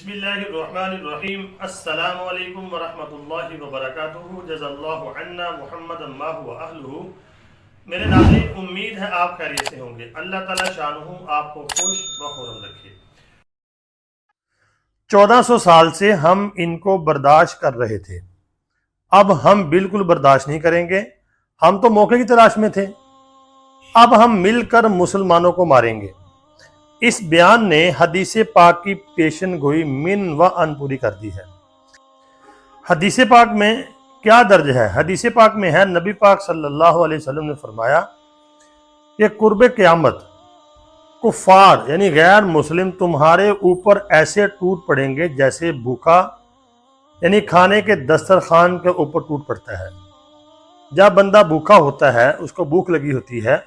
بسم اللہ الرحمن الرحیم۔ السلام علیکم ورحمۃ اللہ وبرکاتہ۔ جزا اللہ عنا محمد ما هو اہلہ۔ میرے ناظرین، امید ہے آپ خیریت سے ہوں گے۔ اللہ تعالیٰ شانہ آپ کو خوش و خرم رکھے۔ 1400 سال سے ہم ان کو برداشت کر رہے تھے، اب ہم بالکل برداشت نہیں کریں گے۔ ہم تو موقع کی تلاش میں تھے، اب ہم مل کر مسلمانوں کو ماریں گے۔ اس بیان نے حدیث پاک کی پیشن گوئی من و ان پوری کر دی ہے۔ حدیث پاک میں کیا درج ہے؟ حدیث پاک میں ہے، نبی پاک صلی اللہ علیہ وسلم نے فرمایا کہ قرب قیامت کفار یعنی غیر مسلم تمہارے اوپر ایسے ٹوٹ پڑیں گے جیسے بھوکا یعنی کھانے کے دسترخوان کے اوپر ٹوٹ پڑتا ہے۔ جب بندہ بھوکا ہوتا ہے، اس کو بھوک لگی ہوتی ہے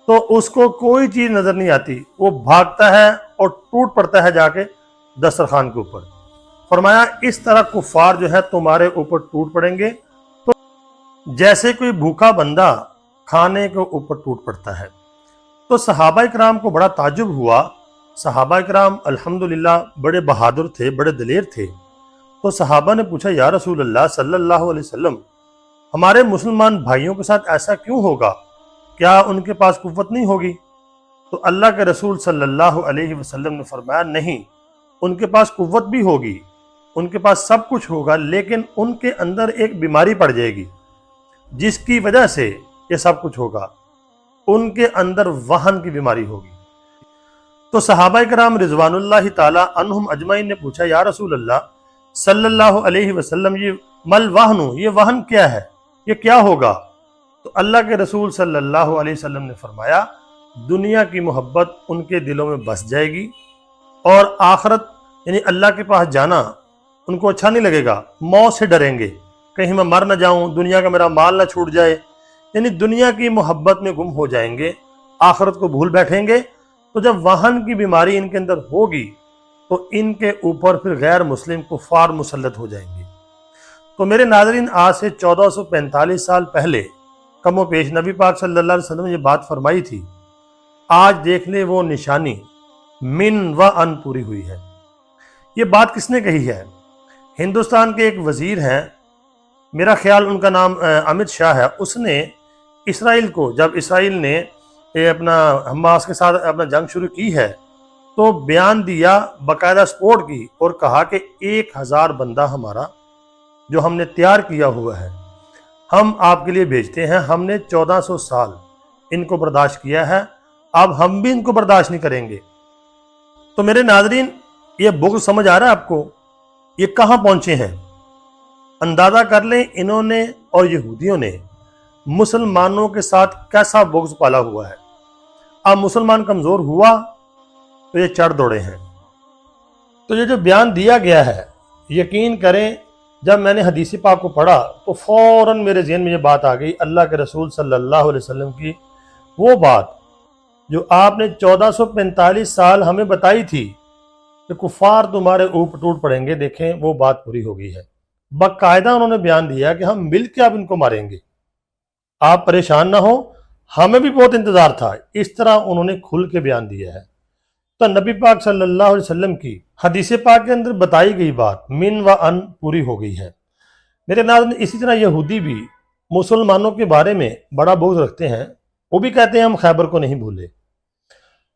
تو اس کو کوئی چیز نظر نہیں آتی، وہ بھاگتا ہے اور ٹوٹ پڑتا ہے جا کے دسترخوان کے اوپر۔ فرمایا اس طرح کفار جو ہے تمہارے اوپر ٹوٹ پڑیں گے تو جیسے کوئی بھوکا بندہ کھانے کے اوپر ٹوٹ پڑتا ہے۔ تو صحابہ کرام کو بڑا تعجب ہوا۔ صحابہ کرام الحمدللہ بڑے بہادر تھے، بڑے دلیر تھے۔ تو صحابہ نے پوچھا، یا رسول اللہ صلی اللہ علیہ وسلم، ہمارے مسلمان بھائیوں کے ساتھ ایسا کیوں ہوگا؟ کیا ان کے پاس قوت نہیں ہوگی؟ تو اللہ کے رسول صلی اللہ علیہ وسلم نے فرمایا، نہیں، ان کے پاس قوت بھی ہوگی، ان کے پاس سب کچھ ہوگا، لیکن ان کے اندر ایک بیماری پڑ جائے گی جس کی وجہ سے یہ سب کچھ ہوگا۔ ان کے اندر وہن کی بیماری ہوگی۔ تو صحابہ کرام رضوان اللہ تعالی عنہم اجمعین نے پوچھا، یا رسول اللہ صلی اللہ علیہ وسلم، یہ مل وہن، یہ وہن کیا ہے، یہ کیا ہوگا؟ تو اللہ کے رسول صلی اللہ علیہ وسلم نے فرمایا، دنیا کی محبت ان کے دلوں میں بس جائے گی اور آخرت یعنی اللہ کے پاس جانا ان کو اچھا نہیں لگے گا، موت سے ڈریں گے، کہیں میں مر نہ جاؤں، دنیا کا میرا مال نہ چھوٹ جائے، یعنی دنیا کی محبت میں گم ہو جائیں گے، آخرت کو بھول بیٹھیں گے۔ تو جب وہن کی بیماری ان کے اندر ہوگی تو ان کے اوپر پھر غیر مسلم کفار مسلط ہو جائیں گے۔ تو میرے ناظرین، آج سے 1445 سال پہلے کم و پیش نبی پاک صلی اللہ علیہ وسلم نے یہ بات فرمائی تھی۔ آج دیکھ لیں وہ نشانی من و ان پوری ہوئی ہے۔ یہ بات کس نے کہی ہے؟ ہندوستان کے ایک وزیر ہیں، میرا خیال ان کا نام امت شاہ ہے۔ اس نے اسرائیل کو، جب اسرائیل نے اپنا حماس کے ساتھ اپنا جنگ شروع کی ہے تو بیان دیا، باقاعدہ سپورٹ کی اور کہا کہ 1000 بندہ ہمارا جو ہم نے تیار کیا ہوا ہے ہم آپ کے لیے بھیجتے ہیں۔ ہم نے 1400 سال ان کو برداشت کیا ہے، اب ہم بھی ان کو برداشت نہیں کریں گے۔ تو میرے ناظرین، یہ بغض سمجھ آ رہا ہے آپ کو؟ یہ کہاں پہنچے ہیں؟ اندازہ کر لیں انہوں نے اور یہودیوں نے مسلمانوں کے ساتھ کیسا بغض پالا ہوا ہے۔ اب مسلمان کمزور ہوا تو یہ چڑھ دوڑے ہیں۔ تو یہ جو بیان دیا گیا ہے، یقین کریں جب میں نے حدیث پاک کو پڑھا تو فوراً میرے ذہن میں یہ بات آ گئی، اللہ کے رسول صلی اللہ علیہ وسلم کی وہ بات جو آپ نے 1445 سال ہمیں بتائی تھی کہ کفار تمہارے اوپر ٹوٹ پڑیں گے، دیکھیں وہ بات پوری ہو گئی ہے۔ باقاعدہ انہوں نے بیان دیا کہ ہم مل کے اب ان کو ماریں گے، آپ پریشان نہ ہو، ہمیں بھی بہت انتظار تھا۔ اس طرح انہوں نے کھل کے بیان دیا ہے۔ تو نبی پاک صلی اللہ علیہ وسلم کی حدیث پاک کے اندر بتائی گئی بات من و ان پوری ہو گئی ہے۔ میرے ناظرین، اسی طرح یہودی بھی مسلمانوں کے بارے میں بڑا بغض رکھتے ہیں، وہ بھی کہتے ہیں ہم خیبر کو نہیں بھولے۔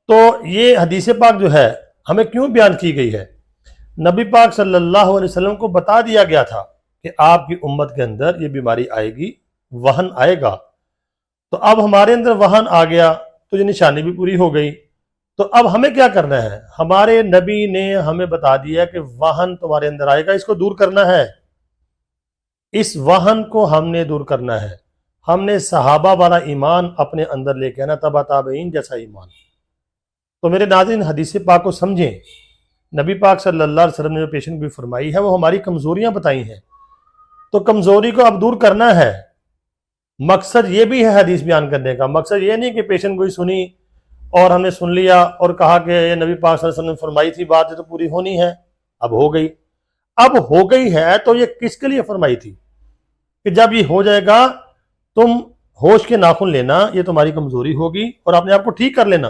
تو یہ حدیث پاک جو ہے ہمیں کیوں بیان کی گئی ہے؟ نبی پاک صلی اللہ علیہ وسلم کو بتا دیا گیا تھا کہ آپ کی امت کے اندر یہ بیماری آئے گی، وہن آئے گا۔ تو اب ہمارے اندر وہن آ گیا تو یہ نشانی بھی پوری ہو گئی۔ تو اب ہمیں کیا کرنا ہے؟ ہمارے نبی نے ہمیں بتا دیا کہ وہن تمہارے اندر آئے گا، اس کو دور کرنا ہے۔ اس وہن کو ہم نے دور کرنا ہے۔ ہم نے صحابہ والا ایمان اپنے اندر لے کے آنا، تبا تابعین جیسا ایمان۔ تو میرے ناظرین، حدیث پاک کو سمجھیں۔ نبی پاک صلی اللہ علیہ وسلم نے جو پیشن گوئی فرمائی ہے وہ ہماری کمزوریاں بتائی ہیں، تو کمزوری کو اب دور کرنا ہے۔ مقصد یہ بھی ہے حدیث بیان کرنے کا، مقصد یہ نہیں کہ پیشن گوئی سنی اور ہم نے سن لیا اور کہا کہ یہ نبی پاک صلی اللہ علیہ وسلم نے فرمائی تھی، بات یہ تو پوری ہونی ہے، اب ہو گئی۔ اب ہو گئی ہے تو یہ کس کے لیے فرمائی تھی کہ جب یہ ہو جائے گا تم ہوش کے ناخن لینا، یہ تمہاری کمزوری ہوگی اور اپنے آپ کو ٹھیک کر لینا۔